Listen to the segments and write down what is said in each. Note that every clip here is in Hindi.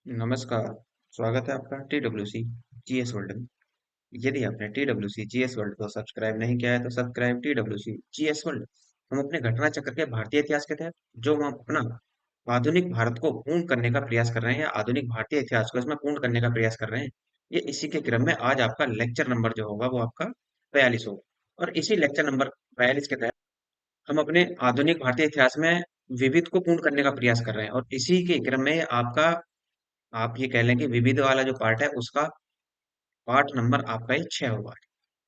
नमस्कार। स्वागत है आपका TWC जीएस वर्ल्ड में। यदि आपने TWC जीएस वर्ल्ड को सब्सक्राइब नहीं किया है तो सब्सक्राइब TWC जीएस वर्ल्ड। हम अपने घटना चक्र के भारतीय इतिहास के तहत जो हम अपना आधुनिक भारत को पूर्ण करने का प्रयास कर रहे हैं या आधुनिक भारतीय इतिहास को इसमें पूर्ण करने का प्रयास कर रहे हैं। ये इसी के क्रम में आज आपका लेक्चर नंबर जो होगा वो आपका 42 होगा और इसी लेक्चर नंबर 42 के तहत हम अपने आधुनिक भारतीय इतिहास में विविध को पूर्ण करने का प्रयास कर रहे हैं और इसी के क्रम में आपका आप ये कह लें कि विविध वाला जो पार्ट है उसका पार्ट नंबर आपका ये 6 होगा।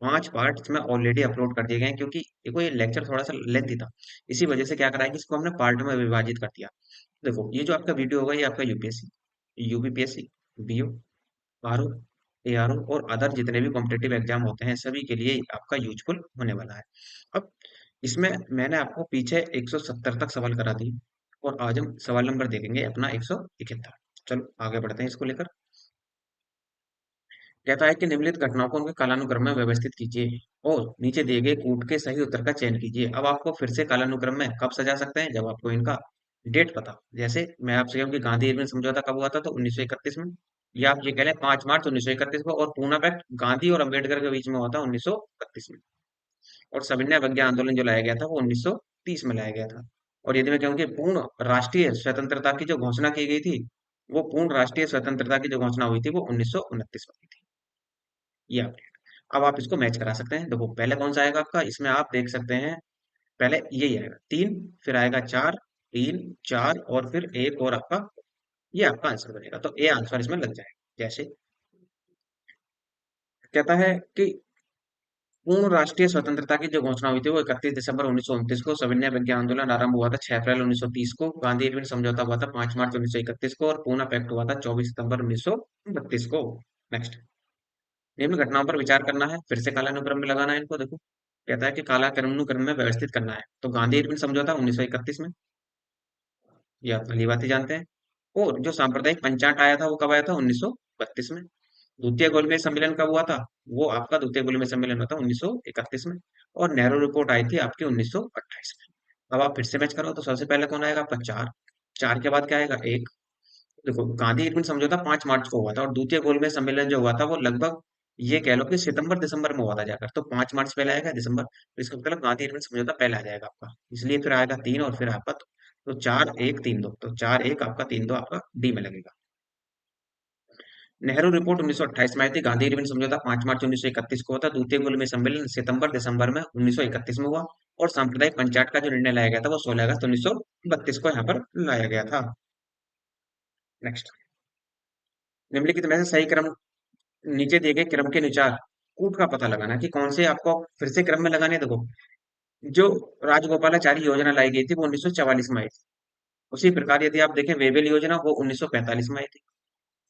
5 पार्ट इसमें ऑलरेडी अपलोड कर दिए गए हैं क्योंकि देखो ये लेक्चर थोड़ा-सा लेंथी था। इसी वजह से क्या करा है कि इसको हमने पार्ट में विभाजित कर दिया। देखो ये जो आपका वीडियो होगा ये आपका UPSC, UPPSC, BO, RO, ARO और अदर जितने भी कॉम्पिटिटिव एग्जाम होते हैं सभी के लिए आपका यूजफुल होने वाला है। अब इसमें मैंने आपको पीछे 170 तक सवाल करा दिए और आज हम सवाल नंबर देखेंगे अपना 171। चलो आगे बढ़ते हैं इसको लेकर। कहता है कि निम्नलिखित घटनाओं को उनके कालानुक्रम में व्यवस्थित कीजिए और नीचे दिए गए कूट के सही उत्तर का चयन कीजिए। अब आपको फिर से कालानुक्रम में कब सजा सकते हैं जब आपको इनका डेट पता हो। जैसे मैं आपसे कहूँ कि गांधी इरविन समझौता कब हुआ था तो 1931 में, या आप ये कह लें 5 मार्च 1931 को, और पूना पैक्ट गांधी और अम्बेडकर के बीच में हुआ था 1931 में। और सविनय अवज्ञा आंदोलन जो लाया गया था वो 1930 में लाया गया था। और यदि मैं कहूँ कि पूर्ण राष्ट्रीय स्वतंत्रता की जो घोषणा की गई थी, वो पूर्ण राष्ट्रीय स्वतंत्रता की जो घोषणा हुई थी वो 1929 में हुई थी। ये अपडेट। अब आप इसको मैच करा सकते हैं। देखो पहले कौन सा आएगा आपका, इसमें आप देख सकते हैं। पहले यही आएगा 3, फिर आएगा 4, 3, 4 और फिर एक और आपका, ये आपका आंसर बनेगा। तो ए आंसर इसमें लग जाएगा। जैसे कहता है कि पूर्ण राष्ट्रीय स्वतंत्रता की जो घोषणा हुई थी वो 31 दिसंबर 1929 को, सविनय अवज्ञा आंदोलन आरंभ हुआ था 6 अप्रैल 1930 को, गांधी इरविन समझौता हुआ था 5 मार्च 1931 को और पूना पैक्ट हुआ था 24 सितंबर 1932 को। नेक्स्ट, निम्न घटनाओं पर विचार करना है, फिर से कालानुक्रम में लगाना है इनको। देखो कहता है कि कालानुक्रम में व्यवस्थित करना है, तो गांधी इरविन समझौता 1931 में, ये आप भली बात ही जानते हैं। और जो सांप्रदायिक पंचायत आया था वो कब आया था 1932 में। द्वितीय गोलमेज सम्मेलन कब हुआ था, वो आपका द्वितीय गोलमेज सम्मेलन हुआ था 1931 में। और नेहरू रिपोर्ट आई थी आपकी 1928 में। अब आप फिर से मैच करो तो सबसे पहले कौन आएगा आपका 4, 4 के बाद क्या आएगा 1। देखो गांधी इरविन समझौता 5 मार्च को हुआ था और द्वितीय गोलमेज सम्मेलन जो हुआ था वो लगभग ये कह लो कि सितंबर दिसंबर में हुआ था जाकर, तो 5 मार्च पहले आएगा दिसंबर, तो इसका मतलब गांधी इरविन समझौता पहले आ जाएगा आपका, इसलिए फिर आएगा 3 और फिर आपका तो 4 1 3 2, तो 4 1 आपका 3 2 आपका डी में लगेगा। नेहरू रिपोर्ट 1928 में आई थी, गांधी इरविन समझौता 5 मार्च 1931 को हुआ था, द्वितीय गोलमेज सम्मेलन सितंबर दिसंबर में 1931 में हुआ और सांप्रदायिक पंचायत का जो निर्णय लाया गया था वो 16 अगस्त 1932 को यहाँ पर लाया गया था। नेक्स्ट, निम्नलिखित में से सही क्रम, नीचे दिए गए क्रम के अनुसार कूट का पता लगाना कि कौन से आपको फिर से क्रम में लगाने हैं। देखो जो राजगोपालाचारी योजना लाई गई थी वो 1944 में आई थी। उसी प्रकार यदि आप देखें वेवेल योजना वो 1945 में आई थी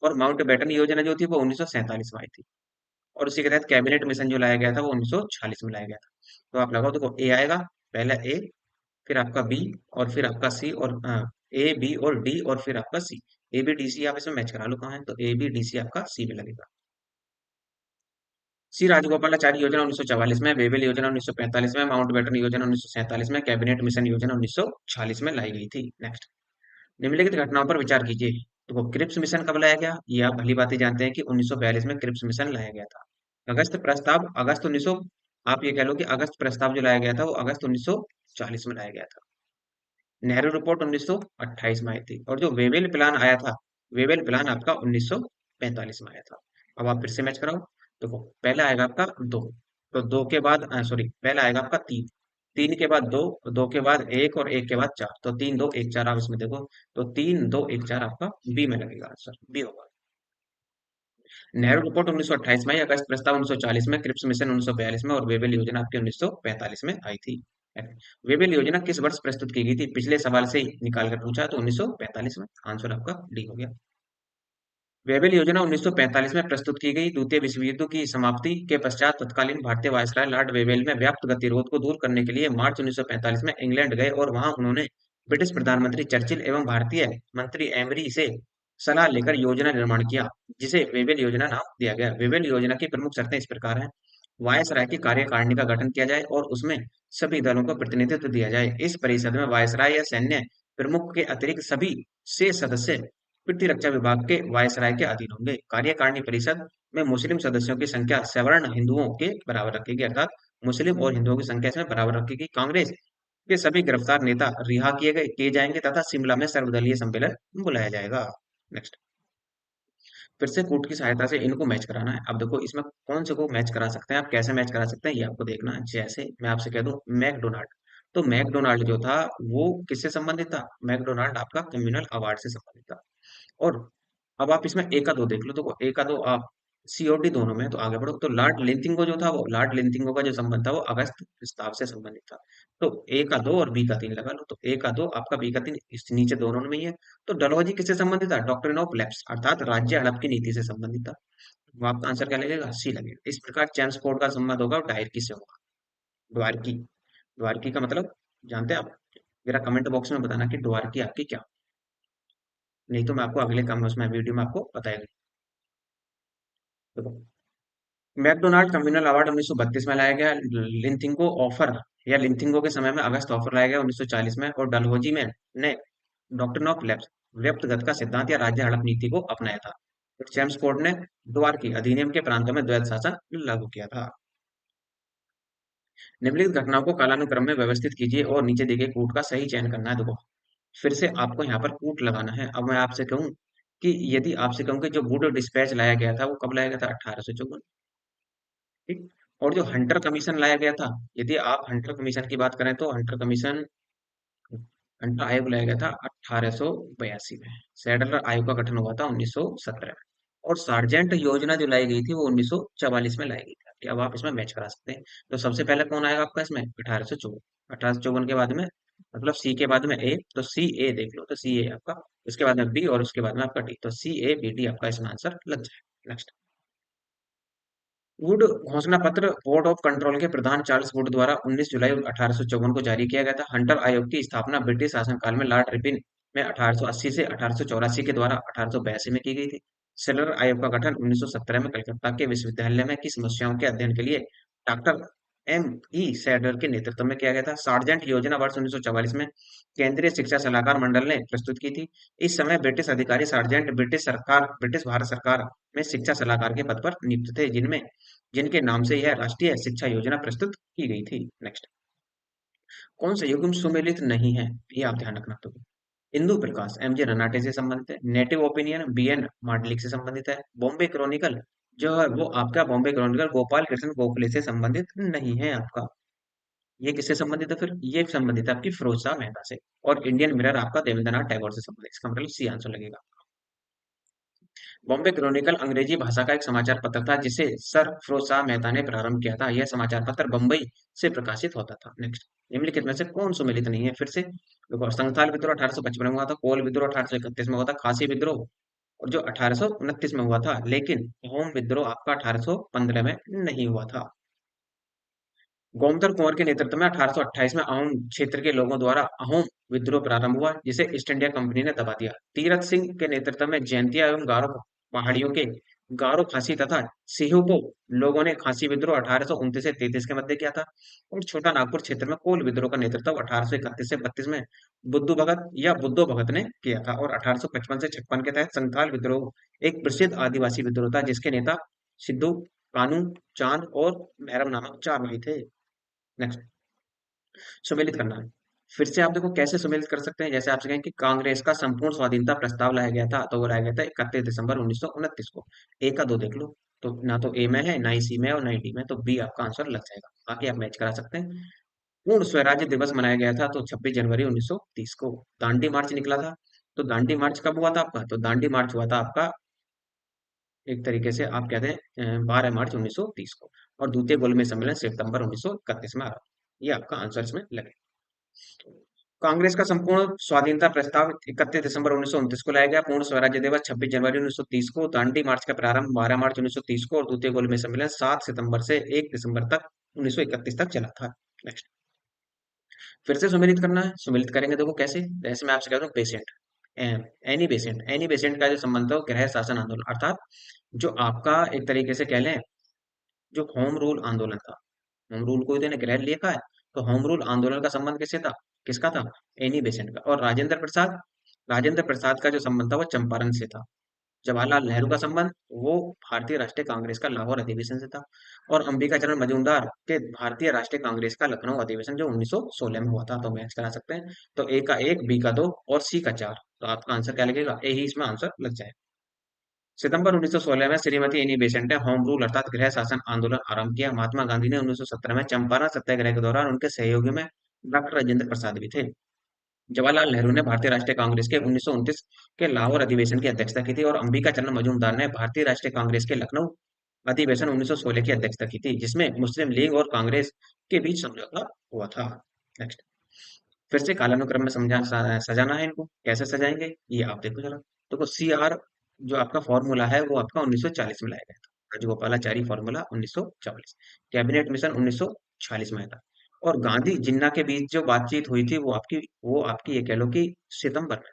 और माउंट बेटन योजना जो थी वो 1947 में आई थी। और उसी के तहत कैबिनेट मिशन जो लाया गया था वो 1946 में लाया गया था। तो आप लगाओ, देखो ए आएगा, पहला ए, फिर आपका बी और फिर आपका सी, और ए बी और डी और फिर आपका सी। ए बी डी सी आप इसमें मैच करा लो कहाँ है, तो ए बी डी सी आपका सी में लगेगा। सी राजगोपालाचारी योजना 1944 में, वेवेल योजना 1945 में, माउंट बेटन योजना 1947 में, कैबिनेट मिशन योजना 1946 में लाई गई थी। नेक्स्ट, निम्नलिखित घटनाओं पर विचार कीजिए। तो क्रिप्स मिशन कब लाया गया, ये आप भली बात ही जानते हैं कि 1942 में क्रिप्स मिशन लाया गया था। अगस्त प्रस्ताव अगस्त 1900, आप ये कह लो कि अगस्त प्रस्ताव जो लाया गया था वो अगस्त 1940 में लाया गया था। नेहरू रिपोर्ट 1928 में आई थी और जो वेवेल प्लान आया था, वेवेल प्लान आपका 1945 में आया था। अब आप फिर से मैच कराओ। देखो पहला आएगा आपका 2, तो 2 के बाद सॉरी पहला आएगा आपका 3, 3 के बाद 2, 2 के बाद 1 और 1 के बाद 4, तो 3 2 1 4 आप इसमें देखो, तो 3 2 1 4 आपका बी में लगेगा, आंसर बी होगा। नेहरू रिपोर्ट 1928 में आई, अगस्त प्रस्ताव 1940 में, क्रिप्स मिशन 1942 में और वेवेल योजना आपकी 1945 में आई थी। वेवेल योजना किस वर्ष प्रस्तुत की गई थी, पिछले सवाल से ही निकाल कर पूछा तो 1945 में, आंसर आपका डी हो गया। वेवेल योजना 1945 में प्रस्तुत की गई। द्वितीय विश्व युद्ध की समाप्ति के पश्चात तत्कालीन भारतीय वायसराय लॉर्ड वेवेल में व्याप्त गतिरोध को दूर करने के लिए मार्च 1945 में इंग्लैंड गए और वहां उन्होंने ब्रिटिश प्रधानमंत्री चर्चिल एवं भारतीय मंत्री एमरी से सलाह लेकर योजना निर्माण किया, जिसे वेवेल योजना नाम दिया गया। वेवेल योजना की प्रमुख शर्तें इस प्रकार हैं। वायसराय की कार्यकारिणी का गठन किया जाए और उसमें सभी दलों को प्रतिनिधित्व दिया जाए। इस परिषद में वायसराय या सैन्य प्रमुख के अतिरिक्त सभी से सदस्य प्रतिरक्षा विभाग के वायसराय के अधीन होंगे। कार्यकारिणी परिषद में मुस्लिम सदस्यों की संख्या सवर्ण हिंदुओं के बराबर रखेगी, अर्थात मुस्लिम और हिंदुओं की संख्या इसमें बराबर रखेगी। कांग्रेस के सभी गिरफ्तार नेता रिहा किए जाएंगे तथा शिमला में सर्वदलीय सम्मेलन बुलाया जाएगा। नेक्स्ट, फिर से कूट की सहायता से इनको मैच कराना है। अब देखो इसमें कौन से को मैच करा सकते हैं, आप कैसे मैच करा सकते हैं ये आपको देखना है। जैसे मैं आपसे कह दूं मैकडोनाल्ड, तो मैकडोनाल्ड जो था वो किससे संबंधित था? मैकडोनाल्ड आपका कम्युनल अवार्ड से संबंधित था। और अब आप इसमें ए का दो देख लो, तो ए का दो आप सीओडी दोनों में, तो आगे बढ़ो। तो लॉर्ड लिंथिंगो जो था, वो लॉर्ड लिंथिंगो का जो संबंध था वो अगस्त प्रस्ताव से संबंधित था। तो ए का दो और बी का तीन लगा लो, तो ए का दो आपका, बी का तीन, इस नीचे दोनों में ही है। तो डलहौजी किससे संबंधित था? डॉक्ट्रिन ऑफ लैप्स अर्थात राज्य हड़प की नीति से संबंधित था। वो आपका आंसर क्या लगेगा? सी लगेगा। इस प्रकार जेम्स फोर्ड का संबंध होगा डायरकी से होगा। द्वारकी, द्वारकी का मतलब जानते हैं आप? मेरा कमेंट बॉक्स में बताना कि द्वारकी आपकी क्या, नहीं तो मैं आपको अगले काम में उसमें वीडियो में आपको बताएगा। देखो, मैकडोनाल्ड कम्युनल अवार्ड 1932 में लाया गया। लिंथिंगो ऑफर या लिंथिंगो के समय में अगस्त ऑफर लाया गया 1940 में, और डलहौजी में ने डॉक्ट्रिन ऑफ लैप्स व्यक्तिगत का सिद्धांत या राज्य हड़प नीति को अपनाया था। फिर जेम्स फोर्ड ने द्वारकी अधिनियम के प्रांतों में द्वैध शासन लागू किया था। निम्नलिखित घटनाओं को कालानुक्रम में व्यवस्थित कीजिए और नीचे दिए गए कूट का सही चयन करना है। देखो, फिर से आपको यहाँ पर कूट लगाना है। अब मैं आपसे कहूँ कि यदि आपसे कहूँ कि जो वुड डिस्पैच लाया गया था वो कब लाया गया था? 1854। ठीक। और जो हंटर कमीशन लाया गया था, यदि आप हंटर कमीशन की बात करें तो हंटर कमीशन, हंटर आयोग लाया गया था 1882 में। सैडलर आयोग का गठन हुआ था 1917 में। और सार्जेंट योजना जो लाई गई थी वो 1944 में लाई गई थी। अब आप इसमें मैच करा सकते हैं। तो सबसे पहले कौन आएगा आपका इसमें? 1854। 1854 के बाद में, मतलब सी के बाद में ए, तो सी ए देख लो, तो सी ए आपका, उसके बाद में बी और उसके बाद में आपका डी, तो सी ए बी डी आपका इसमें आंसर लग जाएगा। नेक्स्ट, वुड घोषणा पत्र बोर्ड ऑफ कंट्रोल के प्रधान चार्ल्स वुड द्वारा 19 जुलाई 1854 को जारी किया गया था। हंटर आयोग की स्थापना ब्रिटिश शासनकाल में लॉर्ड रिपन में 1880 से 1884 के द्वारा 1882 में की गई थी। सेलर आयोग का गठन 1917 में कलकत्ता के विश्वविद्यालय में की समस्याओं के अध्ययन के लिए डॉक्टर एम ई सैडर के नेतृत्व में किया गया था। सार्जेंट योजना वर्ष 1944 में केंद्रीय शिक्षा सलाहकार मंडल ने प्रस्तुत की थी। इस समय ब्रिटिश अधिकारी सार्जेंट ब्रिटिश भारत सरकार में शिक्षा सलाहकार के पद पर नियुक्त थे, जिनमें जिनके नाम से यह राष्ट्रीय शिक्षा योजना प्रस्तुत की गई थी। नेक्स्ट, कौन सा युग्म सुमेलित नहीं है? ये आप ध्यान रखना। तो इंदु प्रकाश एमजे रनाटे से संबंधित है। नेटिव ओपिनियन बीएन मांडलिक से संबंधित है। बॉम्बे क्रॉनिकल जो है वो आपका, बॉम्बे क्रॉनिकल गोपाल कृष्ण गोखले से संबंधित नहीं है आपका। ये किससे संबंधित है? फिर ये संबंधित है आपकी फिरोज शाह मेहता से। और इंडियन मिरर आपका देवेंद्रनाथ टैगोर से संबंधित, इसका मतलब सी आंसर लगेगा। बॉम्बे क्रॉनिकल अंग्रेजी भाषा का एक समाचार पत्र था जिसे सर फिरोज शाह मेहता ने प्रारंभ किया था। यह समाचार पत्र बम्बई से प्रकाशित होता था। नेक्स्ट, निम्नलिखित में से कौन सुमेलित नहीं है? फिर से देखो, संथाल विद्रोह 1855 में हुआ था, कोल विद्रोह 1831 में हुआ था, खासी विद्रोह और जो 1829 में हुआ था, लेकिन अहोम विद्रोह आपका 1815 में नहीं हुआ था। गोमतर कुंवर के नेतृत्व में 1828 में अहोम क्षेत्र के लोगों द्वारा अहोम विद्रोह प्रारंभ हुआ, जिसे ईस्ट इंडिया कंपनी ने दबा दिया। तीरथ सिंह के नेतृत्व में जैंतिया एवं गारो पहाड़ियों के गारो, खासी तथा सिहोको लोगों ने खासी विद्रोह 1829 से 33 के मध्य किया था। और छोटा नागपुर क्षेत्र में कोल विद्रोह का नेतृत्व 1831 से 32 में बुद्धू भगत या बुद्धो भगत ने किया था। और 1855 से 56 के तहत संथाल विद्रोह एक प्रसिद्ध आदिवासी विद्रोह था, जिसके नेता सिद्धू कानू, चांद और भैरव नामक चार भाई थे। नेक्स्ट, सुमेलित करना है। फिर से आप देखो कैसे सुमेलित कर सकते हैं। जैसे आपसे कहें कि कांग्रेस का संपूर्ण स्वाधीनता प्रस्ताव लाया गया था, तो वो लाया गया था 31 दिसंबर 1929 को। ए का दो देख लो, तो ना तो ए में है, ना ही सी में है और ना ही डी में, तो बी आपका आंसर लग जाएगा। बाकी आप मैच करा सकते हैं। पूर्ण स्वराज्य दिवस मनाया गया था तो 26 जनवरी 1930 को। दांडी मार्च निकला था, तो दांडी मार्च कब हुआ था आपका? तो दांडी मार्च हुआ था आपका, एक तरीके से आप कहते हैं 12 मार्च 1930 को। और द्वितीय गोलमेज सम्मेलन सितंबर 1931 में आ रहा। ये आपका आंसर इसमें लगे। कांग्रेस का संपूर्ण स्वाधीनता प्रस्ताव 31 दिसंबर 1929 को लाया गया। पूर्ण स्वराज्य दिवस 26 जनवरी 1930 को। दांडी मार्च का प्रारंभ 12 मार्च 1930 को और द्वितीय गोलमेज सम्मेलन 7 सितंबर से 1 दिसंबर तक 1931 तक चला था। नेक्स्ट, फिर से सुमेलित करना है। सुमेलित करेंगे देखो कैसे। जैसे मैं आपसे कहता हूँ पेशेंट, एनी पेशेंट का जो संबंध है वो गृह शासन आंदोलन, अर्थात जो आपका एक तरीके से कह लें जो होम रूल आंदोलन था। होम रूल को इन्होंने गृह लिखा है, तो होम रूल आंदोलन का संबंध किससे था? किसका था? एनी बेसेंट का। और राजेंद्र प्रसाद राजेंद्र प्रसाद का जो संबंध था वो चंपारण से था। जवाहरलाल नेहरू का संबंध वो भारतीय राष्ट्रीय कांग्रेस का लाहौर अधिवेशन से था। और अंबिका चरण मजूमदार के भारतीय राष्ट्रीय कांग्रेस का लखनऊ अधिवेशन जो 1916 में हुआ था। तो मैच करा सकते हैं। तो ए का 1, बी का 2 और सी का 4। तो आपका आंसर क्या लगेगा? ए ही इसमें आंसर लग जाए। सितंबर 1916 में श्रीमती एनी बेसेंट ने होम रूल अर्थात गृह शासन आंदोलन आरंभ किया। महात्मा गांधी ने 1917 में चंपारण सत्याग्रह के दौरान उनके सहयोगी में डॉक्टर राजेंद्र प्रसाद भी थे। जवाहरलाल नेहरू ने भारतीय राष्ट्रीय कांग्रेस के 1929 के लाहौर अधिवेशन की अध्यक्षता की थी और अंबिका चरण मजूमदार ने भारतीय राष्ट्रीय कांग्रेस के लखनऊ अधिवेशन 1916 की अध्यक्षता की थी, जिसमें मुस्लिम लीग और कांग्रेस के बीच समझौता हुआ था। नेक्स्ट, फिर से कालानुक्रम में सजाना है इनको। कैसे सजाएंगे ये आप देखो जरा। देखो सी आर जो आपका फॉर्मूला है वो आपका 1940 में लाया गया था। राजगोपालाचारी फॉर्मूला 1944। कैबिनेट मिशन 1946 में आया था। और गांधी जिन्ना के बीच जो बातचीत हुई थी वो आपकी ये कह लो कि सितंबर में,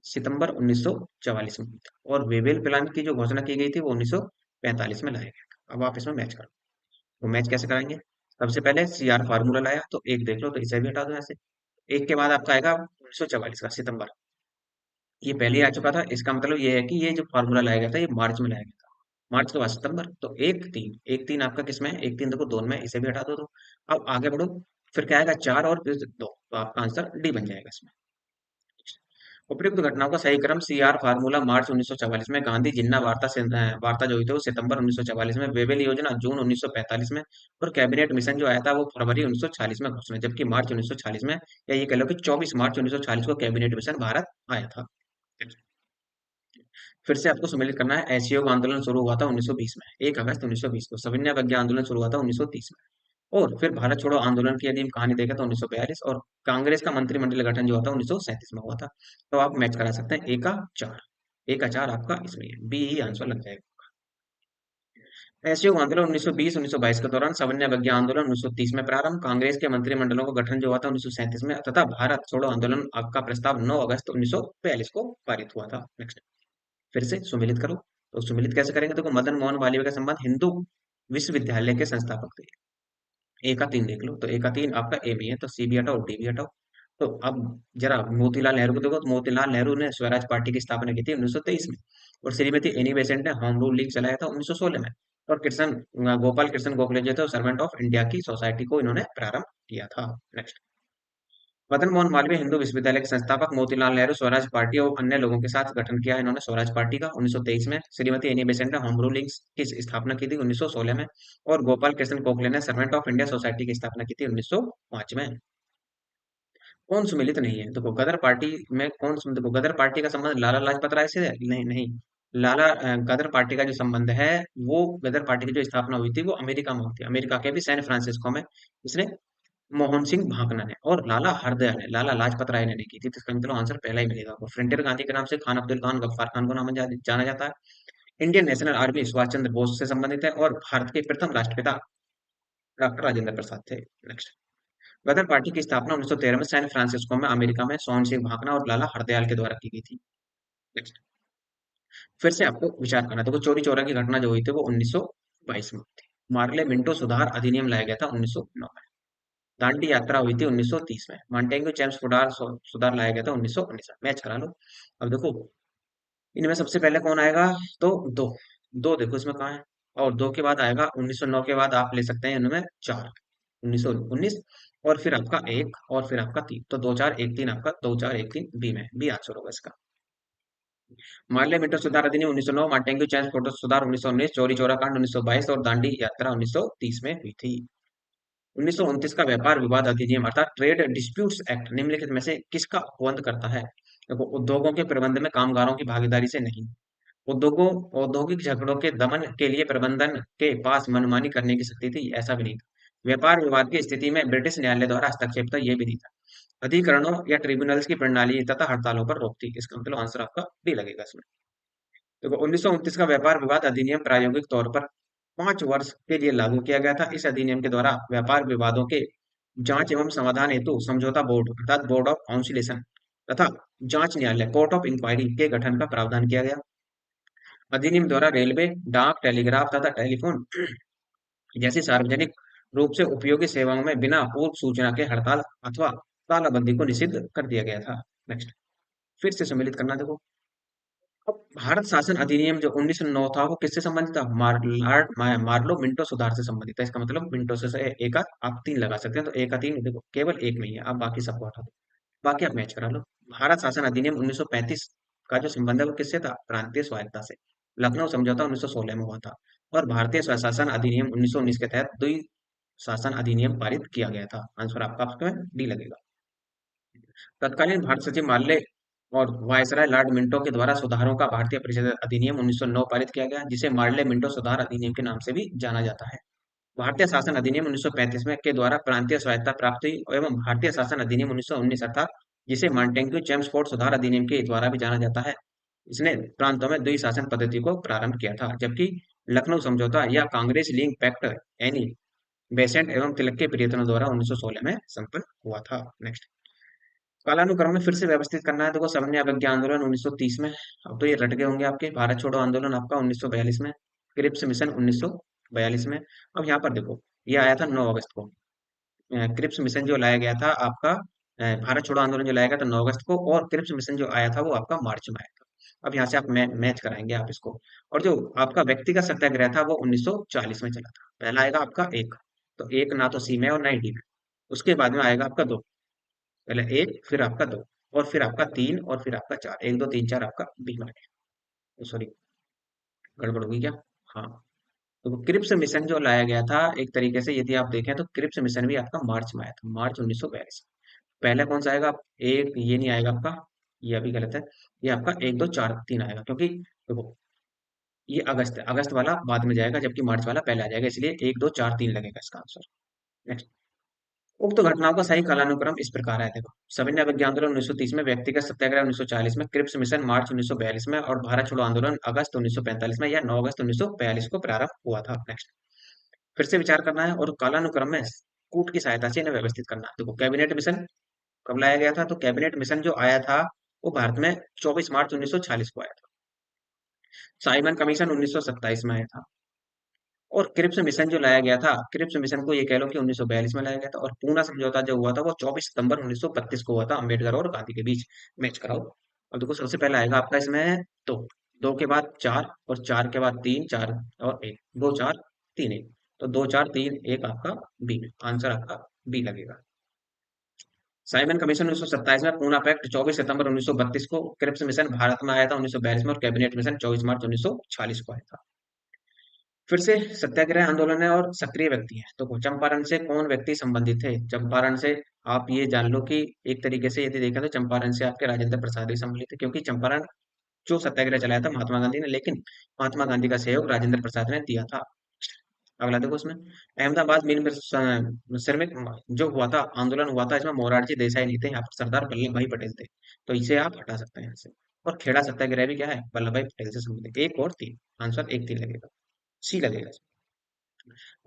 सितंबर 1944 में हुई थी। और वेवेल प्लान की जो घोषणा की गई थी वो 1945 में लाया गया था। अब आप इसमें मैच करो। तो मैच कैसे कराएंगे? सबसे पहले सी आर फार्मूला लाया तो एक देख लो, तो इसे भी हटा दो ऐसे। एक के बाद आपका आएगा 1944 का सितंबर। ये पहले ही आ चुका था, इसका मतलब ये है कि ये जो फार्मूला लाया गया था ये मार्च में लाया गया था। मार्च के बाद सितंबर, तो 1 3 आपका किसमें है? 1 3 देखो दोनों में, इसे भी हटा दो। तो अब आगे बढ़ो। फिर क्या आएगा? 4 और फिर 2, तो आपका आंसर डी बन जाएगा इसमें। उपयुक्त घटनाओं का सही क्रम सी आर फार्मूला मार्च 1944 में, गांधी जिन्ना वार्ता जो हुई थी वो सितंबर 1944 में, वेवेल योजना जून 1945 में, और कैबिनेट मिशन जो आया था वो फरवरी 1946 में घोषणा, जबकि मार्च 1946 में, या ये कह लो कि 24 मार्च 1946 को कैबिनेट मिशन भारत आया था। फिर से आपको सम्मिलित करना है। असहयोग आंदोलन शुरू हुआ था 1920 में, 1 अगस्त 1920 को। सविनय अवज्ञा आंदोलन शुरू हुआ था 1930 में। और फिर भारत छोड़ो आंदोलन की यदि हम कहानी देखें तो 1942। और कांग्रेस का मंत्रिमंडल गठन जो हुआ था 1937 में हुआ था। तो आप मैच करा सकते हैं। ए का 4 आपका इसमें है, बी ही आंसर लग जाएगा। असहयोग आंदोलन 1920-1922 के दौरान, सविनय अवज्ञा आंदोलन 1930 में प्रारंभ, कांग्रेस के मंत्रिमंडलों का गठन जो हुआ था 1937 में, तथा भारत छोड़ो आंदोलन का प्रस्ताव 9 अगस्त 1942 को पारित हुआ था। नेक्स्ट, फिर से सुमिलित करो। तो सुमिलित कैसे करेंगे? देखो मदन मोहन मालवीय का संबंध हिंदू विश्वविद्यालय के संस्थापक थे। ए का 3 देख लो, तो ए का 3 आपका ए में है, तो सी भी हटाओ डी भी हटाओ। तो अब जरा मोतीलाल नेहरू को देखो, तो मोतीलाल नेहरू ने स्वराज पार्टी की स्थापना की थी 1923 में। और श्रीमती एनी बेसेंट ने होम रूल लीग चलाया था 1916 में। और गोपाल कृष्ण गोखले जो थे सर्वेंट ऑफ इंडिया की सोसाइटी को इन्होंने प्रारंभ किया था। नेक्स्ट, मदन मोहन मालवीय हिंदू विश्वविद्यालय के संस्थापक, मोतीलाल नेहरू स्वराज पार्टी और अन्य लोगों के साथ गठन किया इन्होंने स्वराज पार्टी का 1923 में। श्रीमती एनी बेसेंट ने होम रूल लीग की स्थापना की थी 1916 में। और गोपाल कृष्ण गोखले ने सर्वेंट ऑफ इंडिया सोसाइटी की स्थापना की थी 1905 में। कौन सुमेलित नहीं है? देखो गदर पार्टी में देखो गदर पार्टी का संबंध लाला लाजपत राय से है? नहीं नहीं। गदर पार्टी का जो संबंध है वो, गदर पार्टी की जो स्थापना हुई थी वो अमेरिका में हुई थी, अमेरिका के भी सैन फ्रांसिस्को में। इसने मोहन सिंह भाकना ने, और लाला हरदयाल ने, लाला लाजपत राय ने नहीं की थी। तो इसका मतलब आंसर पहला ही मिलेगा आपको। फ्रंटियर गांधी के नाम से खान अब्दुल खान गफ्फार खान को नाम जाना जाता है। Indian national army Subhash Chandra Bose से संबंधित है। और भारत के प्रथम राष्ट्रपिता डॉक्टर राजेंद्र प्रसाद थे। नेक्स्ट, गदर पार्टी की स्थापना 1913 में सैन फ्रांसिस्को में अमेरिका में सोहन सिंह भाकना और लाला हरदयाल के द्वारा की गई थी। नेक्स्ट, फिर से आपको विचार करना है। देखो चोरी चोरा की घटना जो हुई थी वो 1922 में हुई थी। मार्ले मिंटो सुधार अधिनियम लाया गया था 1909 में। दांडी यात्रा हुई थी 1930 में। मॉन्टेग्यू जेम्स सुधार लाया गया था 1919 में। मैच करा लो। अब देखो इनमें सबसे पहले कौन आएगा? तो दो, दो देखो इसमें कहाँ है। और दो के बाद आएगा 1909 के बाद आप ले सकते हैं इनमें 4, 1919। और फिर आपका एक, और फिर आपका 3। तो 2 4 1 3 आपका 2 4 1 3 बी में, बी आंसर होगा इसका। मार्ले मिंटो सुधार अधिनियम 1909, मार्टेंग्यू चैंस फोटो सुधार 1919, चोरी चोरा कांड 1922 और दांडी यात्रा 1930 में हुई थी। 1929 का व्यापार विवाद अधिनियम अर्थात ट्रेड डिस्प्यूट्स एक्ट निम्नलिखित में से किसका उपबंध करता है? देखो उद्योगों के प्रबंध में कामगारों की भागीदारी से नहीं। उद्योगों औद्योगिक झगड़ों के दमन के लिए प्रबंधन के पास मनमानी करने की शक्ति थी, ऐसा भी नहीं था। व्यापार विवाद की स्थिति में ब्रिटिश न्यायालय द्वारा हस्तक्षेप था, ये भी नहीं था। अधिकरणों या ट्रिब्यूनल्स की प्रणाली तथा हड़तालों पर रोक थी। इसका मतलब आंसर आपका डी लगेगा इसमें। देखो 1929 का व्यापार विवाद अधिनियम प्रायोगिक तौर पर 5 वर्ष के लिए लागू किया गया था। इस अधिनियम के द्वारा व्यापार विवादों के जांच एवं समाधान हेतु समझौता बोर्ड अर्थात बोर्ड ऑफ काउंसिलेशन तथा जांच न्यायालय कोर्ट ऑफ इंक्वायरी के गठन का प्रावधान किया गया। अधिनियम द्वारा रेलवे, डाक, टेलीग्राफ तथा टेलीफोन जैसी सार्वजनिक रूप से उपयोगी सेवाओं में बिना पूर्व सूचना के हड़ताल अथवा तालाबंदी को निषिद्ध कर दिया गया था। नेक्स्ट, फिर से सम्मिलित करना देखो। अब भारत शासन अधिनियम जो 1909 था वो किससे संबंधित था? मार्लो मिंटो सुधार से संबंधित है। इसका मतलब मिंटो से एक का आप तीन लगा सकते हैं, तो एक का तीन देखो केवल एक में ही है। आप बाकी सबको हटा दो, बाकी आप मैच करा लो। भारत शासन अधिनियम 1935 का जो संबंध है वो किससे था? प्रांतीय स्वायत्ता से। लखनऊ समझौता 1916 में हुआ था। और भारतीय स्वशासन अधिनियम 1919 के तहत द्वि शासन अधिनियम पारित किया गया था। आंसर आपका आपका डी लगेगा। तत्कालीन भारत सचिव माल्य और वायसराय लॉर्ड मिंटो के द्वारा सुधारों का भारतीय परिषद अधिनियम 1909 पारित किया गया, जिसे मार्ले मिंटो सुधार अधिनियम के नाम से भी जाना जाता है। भारतीय शासन अधिनियम 1935 में के द्वारा प्रांतीय स्वायत्ता प्राप्त हुई एवं भारतीय शासन अधिनियम 1919 अर्थात जिसे मॉन्टेग्यू चेम्सफोर्ड सुधार अधिनियम के द्वारा भी जाना जाता है, इसने प्रांतों में द्विशासन पद्धति को प्रारंभ किया था। जबकि लखनऊ समझौता या Congress league pact Annie Besant एवं तिलक के प्रियतनों द्वारा 1916 में संपन्न हुआ था। नेक्स्ट, कालानुक्रम में फिर से व्यवस्थित करना है। देखो, सविनय अवज्ञा आंदोलन 1930 में, अब तो ये रट गए होंगे आपके। भारत छोड़ो आंदोलन आपका 1942 में, क्रिप्स मिशन 1942 में। अब यहाँ पर देखो, ये आया था 9 अगस्त को। क्रिप्स मिशन जो लाया गया था आपका, भारत छोड़ो आंदोलन जो लाया गया था 9 अगस्त को, और क्रिप्स मिशन जो आया था वो आपका मार्च में आया था। अब यहाँ से आप मैच कराएंगे आप इसको। और जो आपका व्यक्तिगत सत्याग्रह था वो 1940 में चला था। पहला आएगा आपका एक, तो एक ना तो सी में और ना ही डी में। उसके बाद में आएगा आपका दो, पहले एक फिर आपका दो, और फिर आपका तीन, और फिर आपका चार। एक दो तीन चार आपका बी में है। सॉरी, गड़बड़ होगी क्या? हाँ, तो क्रिप्स मिशन जो लाया गया था, एक तरीके से यदि आप देखें तो क्रिप्स मिशन भी आपका मार्च में आया था, मार्च 1942। पहला कौन सा आएगा? एक ये नहीं आएगा आपका, ये अभी गलत है। ये आपका एक दो चार तीन आएगा, क्योंकि देखो ये अगस्त है, अगस्त वाला बाद में जाएगा जबकि मार्च वाला पहले आ जाएगा, इसलिए एक दो चार तीन लगेगा इसका आंसर। नेक्स्ट, उक्त घटनाओं का सही कालानुक्रम इस प्रकार है। देखो, सविनय अवज्ञा आंदोलन 1930 में, व्यक्तिगत सत्याग्रह 1940 में, क्रिप्स मिशन मार्च 1942 में, और भारत छोड़ो आंदोलन अगस्त 1945 में या 9 अगस्त 1942 को प्रारंभ हुआ था। नेक्स्ट, फिर से विचार करना है और कालानुक्रम में कूट की सहायता से इन्हें व्यवस्थित करना है। देखो, कैबिनेट मिशन कब लाया गया था? तो कैबिनेट मिशन जो आया था वो भारत में 24 मार्च 1940 को आया था। साइमन कमीशन 1927 में आया था। और क्रिप्स मिशन जो लाया गया था, क्रिप्स मिशन को ये कह लो कि 1942 में लाया गया था। और पूना समझौता जो हुआ था वो 24 सितंबर 1932 को हुआ था, अम्बेडकर और गांधी के बीच। मैच कराओ। और देखो, सबसे पहला आएगा आपका इसमें दो, दो के बाद चार, और चार के बाद तीन, चार और एक, दो चार तीन एक, तो दो चार तीन एक आपका बी। आंसर आपका बी लगेगा। साइमन कमीशन 1927 में, पूना पैक्ट 24 सितंबर 1932 को, क्रिप्स मिशन भारत में आया था 1942 में, और कैबिनेट मिशन 24 मार्च 1940 को आया था। फिर से सत्याग्रह आंदोलन है और सक्रिय व्यक्ति है, तो चंपारण से कौन व्यक्ति संबंधित थे? चंपारण से आप ये जान लो कि एक तरीके से यदि देखा तो चंपारण से आपके राजेंद्र प्रसाद भी सम्मिलित थे, क्योंकि चंपारण जो सत्याग्रह चलाया था महात्मा गांधी ने, लेकिन महात्मा गांधी का सहयोग राजेंद्र प्रसाद ने दिया था। अगला देखो, उसमें अहमदाबाद मिल में श्रमिक जो हुआ था, आंदोलन हुआ था, इसमें मोरारजी देसाई नहीं थे, यहाँ पर सरदार वल्लभ भाई पटेल थे, तो इसे आप हटा सकते हैं यहाँ से। और खेड़ा सत्याग्रह भी क्या है? वल्लभ भाई पटेल से संबंधित। एक और तीन, आंसर एक तीन लगेगा, सी लगेगा।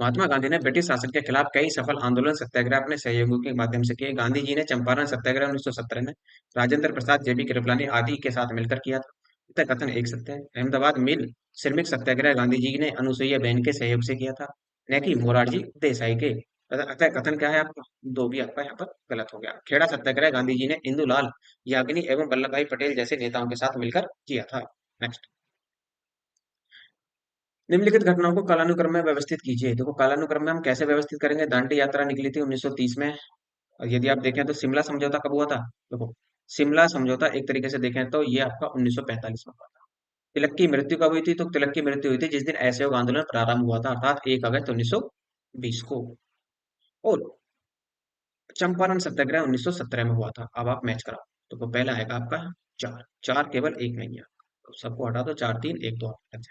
महात्मा गांधी ने ब्रिटिश शासन के खिलाफ कई सफल आंदोलन सत्याग्रह अपने सहयोगियों के माध्यम से किए। गांधी जी ने चंपारण सत्याग्रह 1917 में राजेंद्र प्रसाद, जेबी कृपलानी आदि के साथ मिलकर किया था। यह कथन एक सत्य है। अहमदाबाद मिल श्रमिक सत्याग्रह गांधी जी ने अनुसुईया बहन के सहयोग से किया था, न कि मोरारजी देसाई के। अतः कथन क्या है आपका? दो भी आपका यहाँ पर गलत हो गया। खेड़ा सत्याग्रह गांधी जी ने इंदुलाल याग्निक एवं वल्लभ भाई पटेल जैसे नेताओं के साथ मिलकर किया था। नेक्स्ट, निम्नलिखित घटनाओं को कालानुक्रम में व्यवस्थित कीजिए। देखो, कालानुक्रम में हम कैसे व्यवस्थित करेंगे? दांडी यात्रा निकली थी 1930 में, और यदि आप देखें तो शिमला समझौता कब हुआ था? देखो, शिमला समझौता एक तरीके से देखें तो ये आपका 1945 में हुआ था। तिलक की मृत्यु कब हुई थी? तो तिलक की मृत्यु हुई थी जिस दिन असहयोग आंदोलन प्रारंभ हुआ था, अर्थात 1 अगस्त 1920 को। और चंपारण सत्याग्रह 1917 में हुआ था। अब आप मैच कराओ। तो पहला आएगा आपका चार, चार केवल एक नहीं है, तो सबको हटा दो, चार तीन एक दो आप।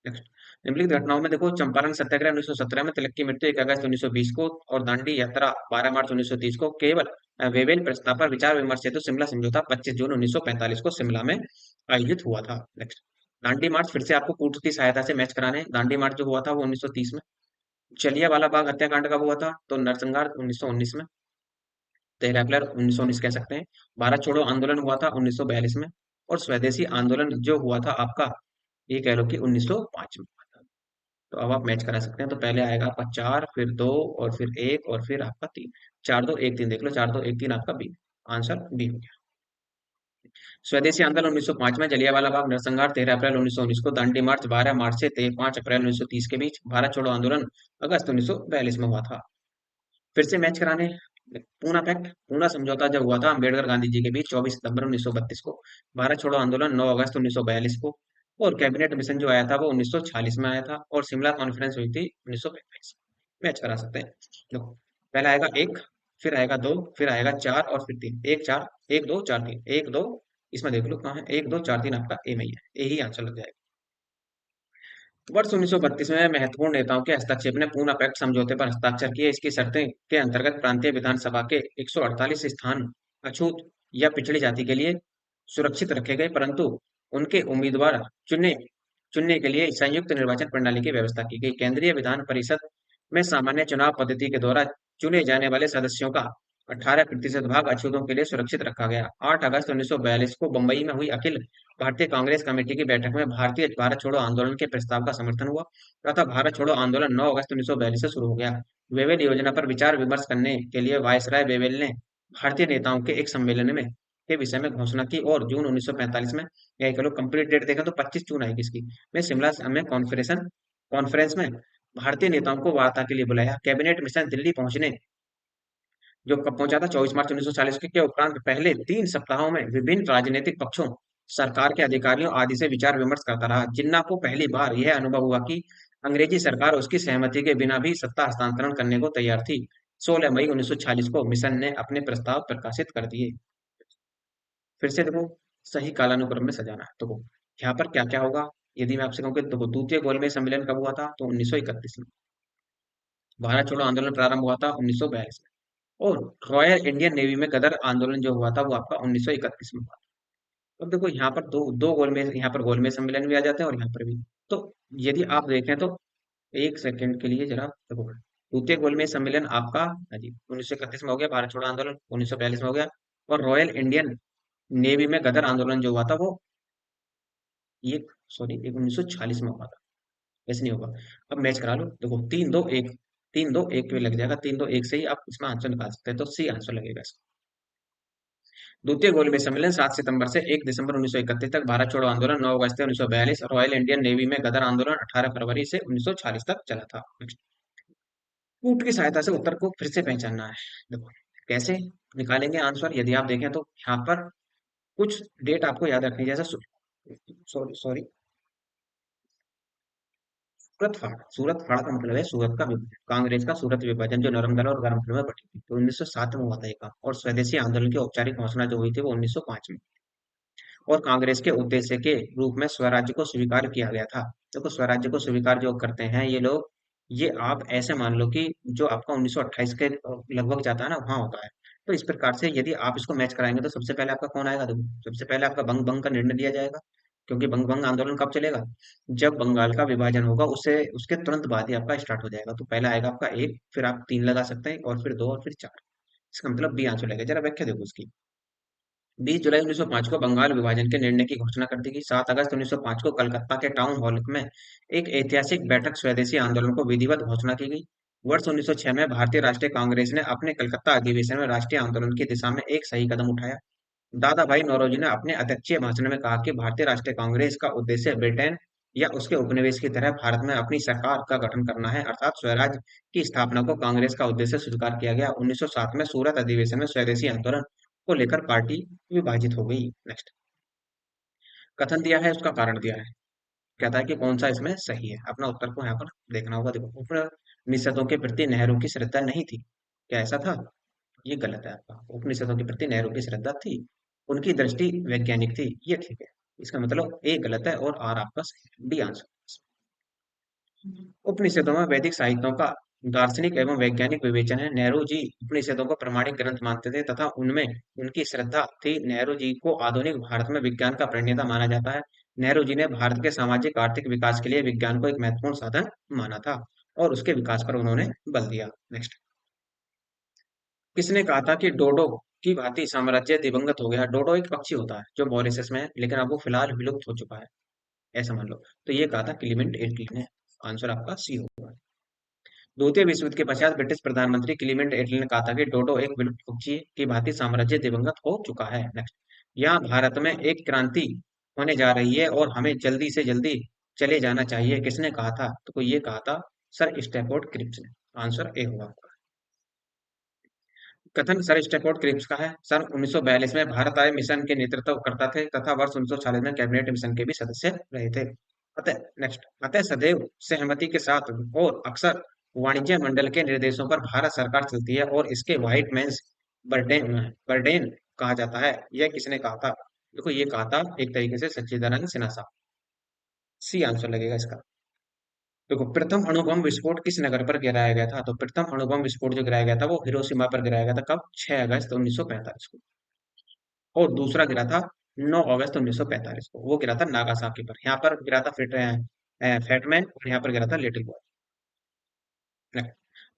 नेक्स्ट, निम्नलिखित घटनाओं में देखो, चंपारण सत्याग्रह 1917 में, तिलक की मृत्यु 1 अगस्त 1920 को, और दांडी यात्रा 12 मार्च 1930 को। केवल वेवेल प्रस्ताव पर विचार विमर्श हेतु शिमला समझौता 25 जून 1945 को शिमला में आयोजित हुआ था। नेक्स्ट, दांडी मार्च फिर से आपको कूट की सहायता से मैच कराने हैं। दांडी मार्च जो हुआ था वो 1930 में। जलियांवाला बाग हत्याकांड कब हुआ था? तो नरसंहार 1919 में, 13 अप्रैल 1919 कह सकते हैं। भारत छोड़ो आंदोलन हुआ था 1942 में, और स्वदेशी आंदोलन जो हुआ था आपका, ये कह लो कि 1905 में। तो अब आप मैच करा सकते हैं। तो पहले आएगा आपका चार, फिर दो, और फिर एक, और फिर आपका तीन। चार दो एक तीन देख लो, चार दो एक तीन आपका बी। आंसर बी हो गया। स्वदेशी आंदोलन 1905 में, जलियांवाला बाग नरसंहार 13 अप्रैल 1919 को, दांडी मार्च 12 मार्च से 5 अप्रैल 1930 के बीच, भारत छोड़ो आंदोलन अगस्त 1942 में हुआ था। फिर से मैच कराने, पूना पैक्ट, पूना समझौता जब हुआ था अम्बेडकर गांधी जी के बीच 24 सितंबर 1932 को, भारत छोड़ो आंदोलन 9 अगस्त 1942 को, और कैबिनेट मिशन जो आया था वो 1946 में आया था, और शिमला कॉन्फ्रेंस हुई थी 1945। मैच करा सकते हैं। देखो, पहला आएगा एक, फिर आएगा दो, फिर आएगा चार, और फिर तीन। एक चार, एक दो चार तीन, एक दो, इसमें देख लो कहाँ है, एक दो चार तीन, आपका ए में ही है, यही आंसर लग जाएगा। वर्ष 1932 में महत्वपूर्ण नेताओं के हस्तक्षेप ने पूना पैक्ट समझौते पर हस्ताक्षर किए। इसकी शर्तें के अंतर्गत प्रांतीय विधानसभा के 148 स्थान अछूत या पिछड़ी जाति के लिए सुरक्षित रखे गए, परंतु उनके उम्मीदवार चुनने चुनने के लिए संयुक्त निर्वाचन प्रणाली की व्यवस्था की गई। केंद्रीय विधान परिषद में सामान्य चुनाव पद्धति के द्वारा चुने जाने वाले सदस्यों का 18% भाग अछूतों के लिए सुरक्षित रखा गया। 8 अगस्त 1942 को बंबई में हुई अखिल भारतीय कांग्रेस कमेटी की बैठक में भारत छोड़ो आंदोलन के प्रस्ताव का समर्थन हुआ तथा भारत छोड़ो आंदोलन 9 अगस्त 1942 से शुरू हो गया। वेवेल योजना पर विचार विमर्श करने के लिए वायसराय वेवेल ने भारतीय नेताओं के एक सम्मेलन में के विषय में घोषणा की, और जून 1945 में, या कह लो कंप्लीट डेट देखा तो 25 जून आएगी इसकी, में शिमला में कॉन्फ्रेंस में भारतीय नेताओं को वार्ता के लिए बुलाया। कैबिनेट मिशन दिल्ली पहुंचने जो कब पहुंचा था, 24 मार्च 1940 के उपरांत पहले 3 सप्ताहों में विभिन्न राजनीतिक पक्षों, सरकार के अधिकारियों आदि से विचार विमर्श करता रहा। जिन्ना को पहली बार यह अनुभव हुआ कि अंग्रेजी सरकार उसकी सहमति के बिना भी सत्ता हस्तांतरण करने को तैयार थी। 16 मई 1946 को मिशन ने अपने प्रस्ताव प्रकाशित कर दिए। फिर से देखो, सही कालानुक्रम में सजाना है। तो यहाँ पर क्या क्या होगा, यदि मैं आपसे कहूँ कि देखो, द्वितीय गोलमेज सम्मेलन कब हुआ था, तो 1931 में। भारत छोड़ो आंदोलन प्रारंभ हुआ था 1942 में, और रॉयल इंडियन नेवी में गदर आंदोलन जो हुआ था वो आपका 1931 में हुआ। अब देखो यहाँ पर दो दो गोलमेज, यहाँ पर गोलमेज सम्मेलन भी आ जाते हैं और यहाँ पर भी। तो यदि आप देखें तो एक सेकंड के लिए जरा देखो, द्वितीय गोलमेज सम्मेलन आपका, हाँ जी, 1931 में हो गया, भारत छोड़ो आंदोलन 1942 में हो गया, और रॉयल इंडियन नेवी में गदर आंदोलन जो हुआ था वो ये, सॉरी, एक 1946 में हुआ था। ऐसे नहीं होगा। अब मैच करा लो, देखो 3-2-1, 3-2-1 पे लग जाएगा, 3-2-1 से ही आप इसमें आंसर निकाल सकते हैं, तो सी आंसर लगेगा इसका। द्वितीय गोलमेज सम्मेलन 7 सितंबर से 1 दिसंबर 1931 तक, भारत छोड़ो आंदोलन 9 अगस्त से 1942, रॉयल इंडियन नेवी में गदर आंदोलन 18 फरवरी से 1940 तक चला था। कूट की सहायता से उत्तर को फिर से पहचानना है। देखो कैसे निकालेंगे आंसर, यदि आप देखें तो यहाँ पर कुछ डेट आपको याद रखनी है, जैसे सॉरी सॉरी, सूरत फाड़, सूरत फाड़ का मतलब है सूरत का विभाजन, कांग्रेस का सूरत विभाजन जो नरम दल और गर्म दल में बटी थी, तो 1907 में हुआ था ये काम। और स्वदेशी आंदोलन की औपचारिक घोषणा जो हुई थी वो 1905 में, और कांग्रेस के उद्देश्य के रूप में स्वराज्य को स्वीकार किया गया था। देखो स्वराज्य को स्वीकार जो करते हैं ये लोग, ये आप ऐसे मान लो कि जो आपका 1928 के लगभग जाता है ना, वहां होता है। तो इस प्रकार से यदि आप इसको मैच कराएंगे तो सबसे पहले आपका कौन आएगा, देखो सबसे पहले आपका बंग भंग का निर्णय लिया जाएगा, क्योंकि बंग भंग आंदोलन कब चलेगा, जब बंगाल का विभाजन होगा, उससे उसके तुरंत बाद ही आपका स्टार्ट हो जाएगा। तो पहला आएगा आपका एक, फिर आप तीन लगा सकते हैं, और फिर दो, और फिर चार। इसका मतलब बी आंसर लगेगा। जरा व्याख्या देखो उसकी। 20 जुलाई 1905 को बंगाल विभाजन के निर्णय की घोषणा कर दी गई। 7 अगस्त 1905 को कलकत्ता के टाउन हॉल में एक ऐतिहासिक बैठक स्वदेशी आंदोलन को विधिवत घोषणा की गई। वर्ष 1906 में भारतीय राष्ट्रीय कांग्रेस ने अपने कलकत्ता अधिवेशन में राष्ट्रीय आंदोलन की दिशा में एक सही कदम उठाया। दादा भाई नौरोजी ने अपने अध्यक्षीय भाषण में कहा कि भारतीय राष्ट्रीय कांग्रेस का उद्देश्य ब्रिटेन या उसके उपनिवेश की तरह भारत में अपनी सरकार का गठन करना है, अर्थात स्वराज की स्थापना को कांग्रेस का उद्देश्य स्वीकार किया गया। 1907 में सूरत अधिवेशन में स्वदेशी आंदोलन को लेकर पार्टी विभाजित हो गई। नेक्स्ट कथन दिया है, उसका कारण दिया है, कहता है कि कौन सा इसमें सही है। अपना उत्तर को यहाँ पर देखना होगा। देखो, उपनिषदों के प्रति नेहरू की श्रद्धा नहीं थी, क्या ऐसा था? ये गलत है आपका। उपनिषदों के प्रति नेहरू की श्रद्धा थी, उनकी दृष्टि वैज्ञानिक थी, ये ठीक है। इसका मतलब ए गलत है और आर आपका सही है, डी आंसर। उपनिषदों में वैदिक साहित्यों का दार्शनिक एवं वैज्ञानिक विवेचन है। नेहरू जी उपनिषदों को प्रमाणिक ग्रंथ मानते थे तथा उनमें उनकी श्रद्धा थी। नेहरू जी को आधुनिक भारत में विज्ञान का प्रणेता माना जाता है। नेहरू जी ने भारत के सामाजिक आर्थिक विकास के लिए विज्ञान को एक महत्वपूर्ण साधन माना था, और उसके विकास पर उन्होंने बल दिया। नेक्स्ट, किसने कहा था कि डोडो की भांति साम्राज्य दिवंगत हो गया? डोडो एक पक्षी होता है जो मॉरिशस में है, लेकिन अब वो फिलहाल विलुप्त हो चुका है, ऐसा मान लो। तो ये कहा था क्लीमेंट एटली ने। आंसर आपका सी होगा। द्वितीय विश्व युद्ध के पश्चात ब्रिटिश प्रधानमंत्री क्लीमेंट एटली ने कहा था कि डोडो एक विलुप्त पक्षी की भांति साम्राज्य दिवंगत हो चुका है। नेक्स्ट, यहाँ भारत में एक क्रांति होने जा रही है और हमें जल्दी से जल्दी चले जाना चाहिए। किसने कहा था? तो ये कहा था सर स्टैफोर्ड क्रिप्स ने। आंसर ए होगा आपका। कथन सर स्टैफोर्ड क्रिप्स का है। सन 1942 में भारत आए मिशन के नेतृत्व करता थे तथा वर्ष 1946 में कैबिनेट मिशन के भी सदस्य रहे थे। अतः नेक्स्ट, अतः सदैव सहमति के साथ और अक्सर वाणिज्य मंडल के निर्देशों पर भारत सरकार चलती है और इसके व्हाइट मैंस बर्डेन बर्डेन कहा जाता है। यह किसने कहा था? देखो ये कहा था एक तरीके से सच्चिदानंद सिन्हा साहब। सी आंसर लगेगा इसका। देखो प्रथम अणु बम विस्फोट किस नगर पर गिराया गया था? तो प्रथम अणु बम विस्फोट जो गिराया गया था वो हिरोशिमा पर गिराया गया था। कब? 6 अगस्त 1945 को। और दूसरा गिरा था 9 अगस्त 1945 को। वो गिरा था नागासाकी पर। यहाँ पर गिरा था फैटमैन और यहाँ पर गिरा था लिटिल बॉय।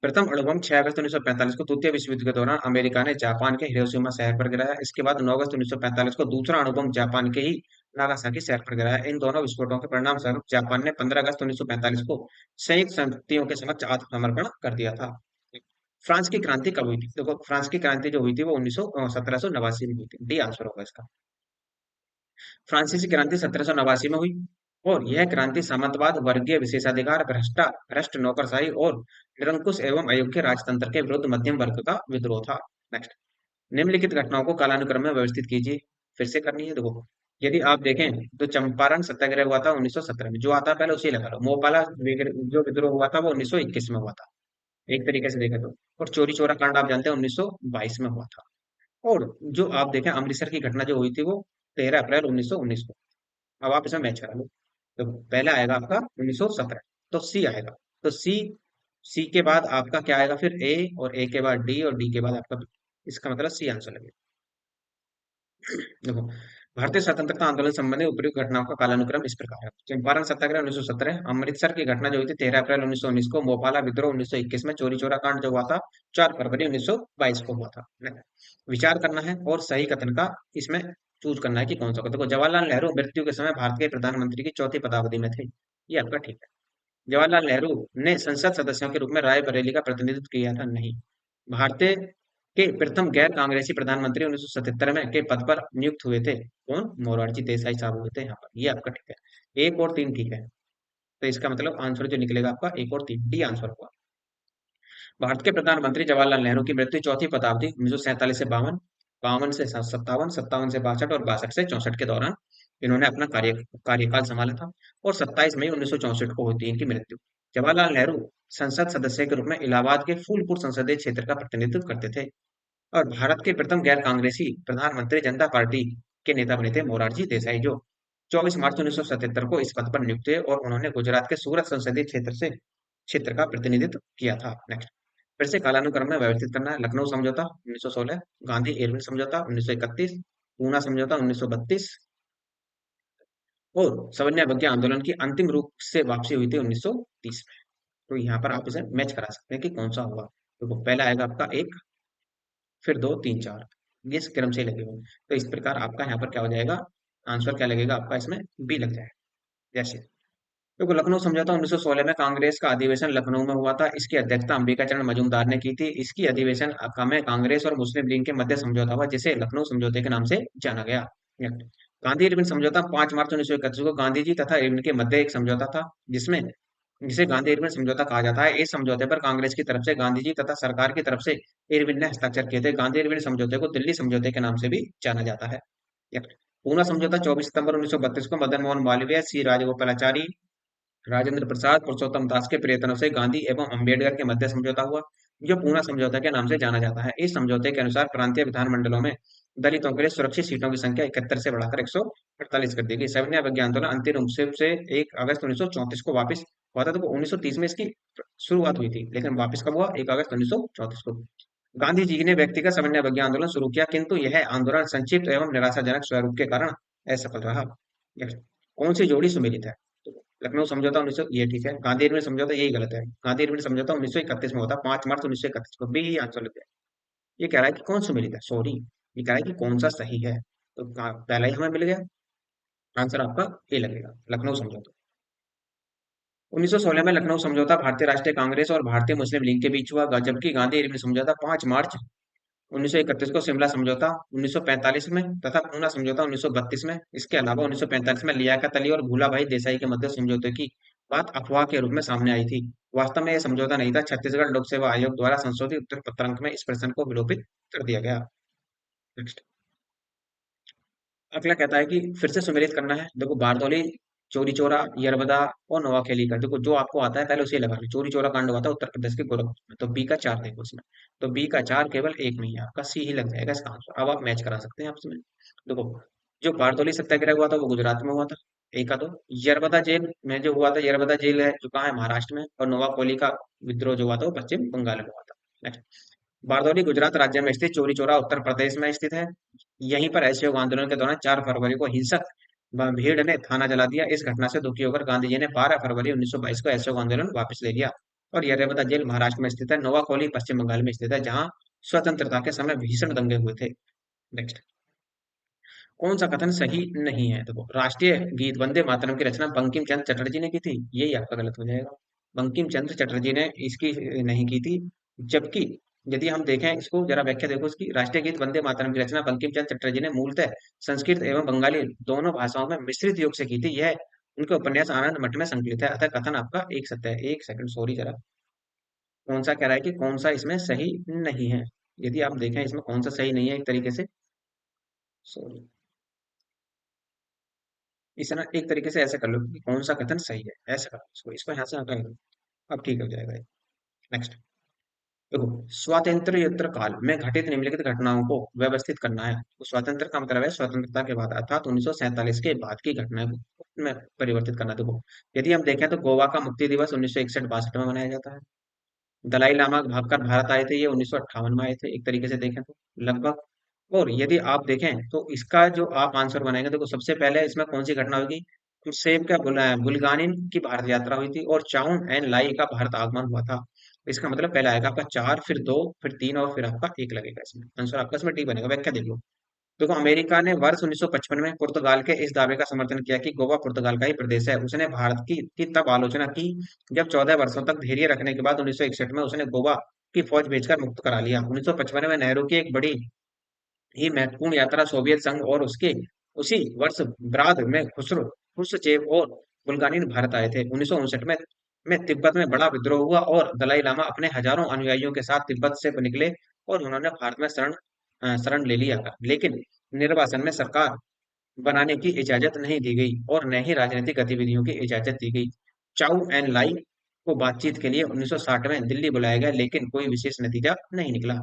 प्रथम अणु बम 6 अगस्त 1945 को द्वितीय विश्व युद्ध के दौरान अमेरिका ने जापान के हिरोशिमा शहर पर गिराया। इसके बाद 9 अगस्त 1945 को दूसरा अणु बम जापान के ही नागासाकी शहर पर गिराया। इन दोनों विस्फोटों के परिणाम स्वरूप जापान ने 15 अगस्त 1945 को संयुक्त संयुक्तियों के समक्ष आत्मसमर्पण कर दिया था। फ्रांस की क्रांति कब हुई थी? देखो फ्रांस की क्रांति जो हुई थी वो 1789 में हुई थी। डी आंसर होगा इसका। फ्रांसीसी क्रांति 1789 में हुई और यह क्रांति सामंतवाद, वर्गीय विशेषाधिकार, भ्रष्ट नौकरशाही और निरंकुश एवं अयोग्य राजतंत्र के विरुद्ध मध्यम वर्ग का विद्रोह था। नेक्स्ट, निम्नलिखित घटनाओं को कालानुक्रम में व्यवस्थित कीजिए। फिर से करनी है। देखो यदि आप देखें तो चंपारण सत्याग्रह हुआ था 1917 में। जो आता है पहले उसे लगा लो। मोपाला जो विद्रोह हुआ था वो 1921 में हुआ था, एक तरीके से देखें तो। और चोरी चोरा कांड आप जानते हैं 1922 में हुआ था। और जो आप देखें अमृतसर की घटना जो हुई थी वो 13 अप्रैल 1919 को। अब आप इसमें मैच करा लो। तो पहला आएगा आपका 1917, तो सी आएगा। तो सी के बाद आपका क्या आएगा फिर? ए, और ए के बाद डी, और डी के बाद आपका बी। इसका मतलब सी आंसर लगेगा। देखो भारतीय स्वतंत्रता आंदोलन संबंधी उपयुक्त घटनाओं का कालानुक्रम इस प्रकार है। चंपारण सत्याग्रह 1917, अमृतसर की घटना जो हुई थी 13 अप्रैल 1919 को, भोपाला विद्रोह 1921 में, चोरी चोरा कांड जो हुआ था 4 फरवरी 1922 को हुआ था। विचार करना है और सही कथन का इसमें चूज करना है कि कौन सा होगा। देखो जवाहरलाल नेहरू मृत्यु के समय भारत के प्रधानमंत्री की चौथी पदावधि में थे। ये आपका ठीक है। जवाहरलाल नेहरू ने संसद सदस्यों के रूप में रायबरेली का प्रतिनिधित्व किया था? नहीं। भारतीय के प्रथम गैर कांग्रेसी प्रधानमंत्री 1977 में के पद पर नियुक्त हुए थे। कौन? मोरारजी देसाई साहब हुए थे यहाँ पर। ये आपका ठीक है। एक और तीन ठीक है। तो इसका मतलब आंसर जो निकलेगा आपका एक और तीन, डी आंसर होगा। भारत के प्रधानमंत्री जवाहरलाल नेहरू की मृत्यु चौथी शताब्दी 1947 से 52, 52 से 57, 57 से 62 और 62 से 64 के दौरान इन्होंने अपना कार्यकाल संभाला था। और 27 मई 1964 को होती है इनकी मृत्यु। जवाहरलाल नेहरू संसद सदस्य के रूप में इलाहाबाद के फूलपुर संसदीय क्षेत्र का प्रतिनिधित्व करते थे। और भारत के प्रथम गैर कांग्रेसी प्रधानमंत्री जनता पार्टी के नेता बने थे मोरारजी देसाई, जो 24 मार्च 1977 को इस पद पर नियुक्त हुए और उन्होंने गुजरात के सूरत संसदीय क्षेत्र का प्रतिनिधित्व किया था। नेक्स्ट, फिर से कालानुक्रम में व्यवस्थित करना है। लखनऊ समझौता 1916, गांधी इरविन समझौता 1931, पूना समझौता 1932 और सविनय अवज्ञा आंदोलन की अंतिम रूप से वापसी हुई थी 1930 में। तो यहाँ पर आप इसे मैच करा सकते हैं कि कौन सा होगा। तो पहला आएगा आपका एक, फिर दो, तीन, चार, ये इस क्रम से लगे हुए हैं। तो इस प्रकार आपका यहाँ पर क्या हो जाएगा? आंसर क्या लगेगा आपका? इसमें बी लग जाएगा। जैसे देखो लखनऊ समझौता 1916 में कांग्रेस का अधिवेशन लखनऊ में हुआ था। इसकी अध्यक्षता अंबिका चरण मजूमदार ने की थी। इसकी अधिवेशन में कांग्रेस और मुस्लिम लीग के मध्य समझौता हुआ जिसे लखनऊ समझौते के नाम से जाना गया। गांधी इरविन समझौता 5 मार्च 1931 को गांधी जी तथा इरविन के मध्य एक समझौता था जिसमें जिसे गांधी इरविन समझौता कहा जाता है। इस समझौते पर कांग्रेस की तरफ से गांधी जी तथा सरकार की तरफ से इरविन ने हस्ताक्षर किए थे। गांधी इरविन समझौते को दिल्ली समझौते के नाम से भी जाना जाता है। पूना समझौता 24 सितंबर 1932 को मदन मोहन मालवीय, सी राजगोपालाचारी, राजेंद्र प्रसाद, पुरुषोत्तम दास के प्रयत्नों से गांधी एवं अंबेडकर के मध्य समझौता हुआ, जो पूना समझौता के नाम से जाना जाता है। इस समझौते के अनुसार प्रांतीय विधानमंडलों में दलितों के लिए सुरक्षित सीटों की संख्या 71 से बढ़ाकर 148 कर दी गई। सविनय अवज्ञा आंदोलन अंतिम रूप से 1 अगस्त 1934 को वापस हुआ था। तो 1930 में इसकी शुरुआत हुई थी, लेकिन वापस कब हुआ? 1 अगस्त 1934 को। गांधी जी ने व्यक्तिगत सविनय अवज्ञा आंदोलन शुरू किया, किंतु यह आंदोलन संक्षिप्त एवं निराशाजनक स्वरूप के कारण असफल रहा। कौन सी जोड़ी सुमेलित है? लखनऊ समझौता 1900, ये ठीक है। गांधी इरविन समझौता, यही गलत है। गांधी इरविन समझौता 1931 में होता, 5 मार्च 1931 को। बी ही आंसर लग गया। ये कह रहा है कि कौन सुमेलित है, सॉरी, ये कह रहा है कि कौन सा सही है। तो पहला ही हमें मिल गया। आंसर आपका ए लगेगा, लखनऊ समझौता। 1916 में लखनऊ समझौता भारतीय राष्ट्रीय कांग्रेस और भारतीय मुस्लिम लीग के बीच हुआ, जबकि गांधी इरविन समझौता 5 मार्च 1931 को शिमला समझौता 1945 में तथा पूना समझौता 1932 में। इसके अलावा 1945 में लियाकत अली और भूलाभाई देसाई के मध्य समझौते की बात अफवाह के रूप में सामने आई थी। वास्तव में यह समझौता नहीं था। छत्तीसगढ़ लोक सेवा आयोग द्वारा संशोधित उत्तर पत्रांक में इस प्रश्न को विलोपित कर दिया गया। नेक्स्ट, अगला कहता है कि फिर से सुमेलित करना है। देखो बारदौली, चौरी चौरा, यरबदा और नोआखेली का, देखो जो आपको आता है पहले उसे लगा लो। चौरी चौरा कांड हुआ था उत्तर प्रदेश के गोरखपुर में, तो बी का 4 देखो इसमें। तो बी का 4 केवल एक नहीं है, आपका सी ही लग जाएगा इसका आंसर। अब आप मैच करा सकते हैं आपस में। देखो जो बारदौली सत्याग्रह हुआ था वो गुजरात में हुआ था, एक का। तो यरबदा जेल में जो हुआ था, यरबदा जेल है जो कहाँ है, महाराष्ट्र में। और नोवाकोली का विद्रोह जो हुआ था वो पश्चिम बंगाल में हुआ था। नेक्स्ट, बारदौली गुजरात राज्य में स्थित, चौरी चौरा उत्तर प्रदेश में स्थित है। यहीं पर असहयोग आंदोलन के दौरान 4 फरवरी को हिंसक भीड़ ने थाना जला दिया। इस घटना से दुखी होकर गांधी जी ने 12 फरवरी 1922 को असहयोग आंदोलन वापस ले लिया। और यरबदा जेल महाराष्ट्र में स्थित है। नोवाकोली पश्चिम बंगाल में स्थित है, जहां स्वतंत्रता के समय भीषण दंगे हुए थे। नेक्स्ट, कौन सा कथन सही नहीं है? देखो राष्ट्रीय गीत वंदे मातरम की रचना बंकिम चंद्र चटर्जी ने की थी, यही आपका गलत हो जाएगा। बंकिम चंद्र चटर्जी ने इसकी नहीं की थी। जबकि यदि हम देखें इसको जरा व्याख्या देखो इसकी, राष्ट्रीय गीत वंदे मातरम की रचना बंकिम चंद्र चटर्जी ने मूलतः संस्कृत एवं बंगाली दोनों भाषाओं में मिश्रित योग से की थी। यह उनके उपन्यास आनंद मठ में संकलित है। अतः कथन आपका एक सत्य है। एक सेकंड, सॉरी जरा। कौन सा कह रहा है कि कौन सा इसमें सही नहीं है? यदि आप देखें इसमें कौन सा सही नहीं है एक तरीके से, सॉरी, इस ना एक तरीके से ऐसे कर लो कि कौन सा कथन सही है, ऐसे करो इसको यहाँ से हटा दो। अब ठीक हो जाएगा। नेक्स्ट, देखो स्वातंत्र्योत्तर काल में घटित निम्नलिखित घटनाओं को व्यवस्थित करना है। तो स्वतंत्र का मतलब है स्वतंत्रता के बाद अर्थात 1947 के बाद की घटनाएं में परिवर्तित करना। देखो यदि हम देखें तो गोवा का मुक्ति दिवस 1961-62 में मनाया जाता है। दलाई लामा भागकर भारत आए थे, ये 1958 में आए थे एक तरीके से देखें तो लगभग। और यदि आप देखें तो इसका जो आप आंसर बनाएंगे, देखो सबसे पहले इसमें कौन सी घटना होगी, तो सेब का बुल्गानिन की भारत यात्रा हुई थी और चाउन एंड लाई का भारत आगमन हुआ था। इसका मतलब पहला आएगा आपका 4, फिर 2, फिर 3 और फिर आपका 1 लगेगा इसमें। आंसर आपका इसमें डी बनेगा। व्याख्या देख लो। देखो अमेरिका ने वर्ष 1955 में पुर्तगाल के इस दावे का समर्थन किया कि गोवा पुर्तगाल का ही प्रदेश है। उसने भारत की तब आलोचना की जब 14 वर्षों तक धैर्य रखने के बाद 1961 में उसने गोवा की फौज भेजकर मुक्त करा लिया। 1955 में नेहरू की एक बड़ी ही महत्वपूर्ण यात्रा सोवियत संघ और उसके उसी वर्ष ब्राग में खुसरो खुर्सचेव और बुल्गानिन भारत आए थे। 1959 में तिब्बत में बड़ा विद्रोह हुआ और दलाई लामा अपने हजारों अनुयायियों के साथ तिब्बत से निकले और उन्होंने भारत में शरण ले लिया। लेकिन निर्वासन में सरकार बनाने की इजाजत नहीं दी गई और न ही राजनीतिक गतिविधियों की इजाजत दी गई। चाउ एन लाई को बातचीत के लिए 1960 में दिल्ली बुलाया गया, लेकिन कोई विशेष नतीजा नहीं निकला।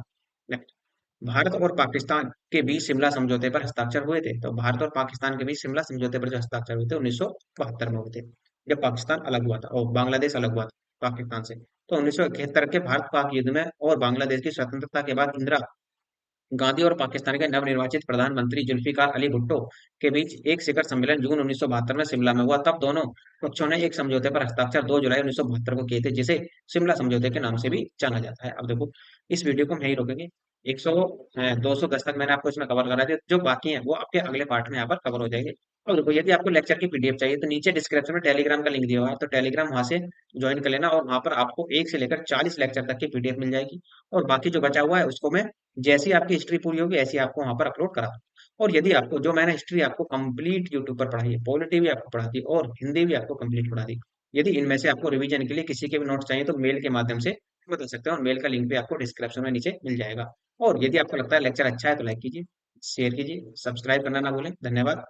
भारत और पाकिस्तान के बीच शिमला समझौते पर हस्ताक्षर हुए थे। तो भारत और पाकिस्तान के बीच शिमला समझौते पर जो हस्ताक्षर हुए थे 1972 में हुए थे, जब पाकिस्तान अलग हुआ था और बांग्लादेश अलग हुआ था पाकिस्तान से। तो 1971 के भारत पाक युद्ध में और बांग्लादेश की स्वतंत्रता के बाद इंदिरा गांधी और पाकिस्तान के नवनिर्वाचित प्रधानमंत्री जुल्फिकार अली भुट्टो के बीच एक शिखर सम्मेलन जून 1972 में शिमला में हुआ। तब दोनों पक्षों ने एक समझौते पर हस्ताक्षर 2 जुलाई 1972 को किए थे, जिसे शिमला समझौते के नाम से भी जाना जाता है। अब देखो इस वीडियो को हम यहीं रोकेंगे। 100 210 तक मैंने आपको इसमें कवर करा दिया, जो बाकी है वो आपके अगले पार्ट में यहाँ पर कवर हो जाएंगे। और देखो यदि आपको लेक्चर की पीडीएफ चाहिए तो नीचे डिस्क्रिप्शन में टेलीग्राम का लिंक दिया हुआ है, तो टेलीग्राम वहां से ज्वाइन कर लेना और वहां पर आपको 1 से लेकर 40 लेक्चर तक की पीडीएफ मिल जाएगी। और बाकी जो बचा हुआ है उसको मैं जैसी आपकी हिस्ट्री पूरी होगी ऐसी आपको वहां पर अपलोड करा दूं। और यदि आपको जो मैंने हिस्ट्री आपको कंप्लीट यूट्यूब पर पढ़ाई है, पॉलिटी भी आपको पढ़ा दी और हिंदी भी आपको कंप्लीट पढ़ा दी, यदि इनमें से आपको रिवीजन के लिए किसी के भी नोट्स चाहिए तो मेल के माध्यम से बता सकते हैं और मेल का लिंक भी आपको डिस्क्रिप्शन में नीचे मिल जाएगा। और यदि आपको लगता है लेक्चर अच्छा है तो लाइक कीजिए, शेयर कीजिए, सब्सक्राइब करना ना भूलें। धन्यवाद।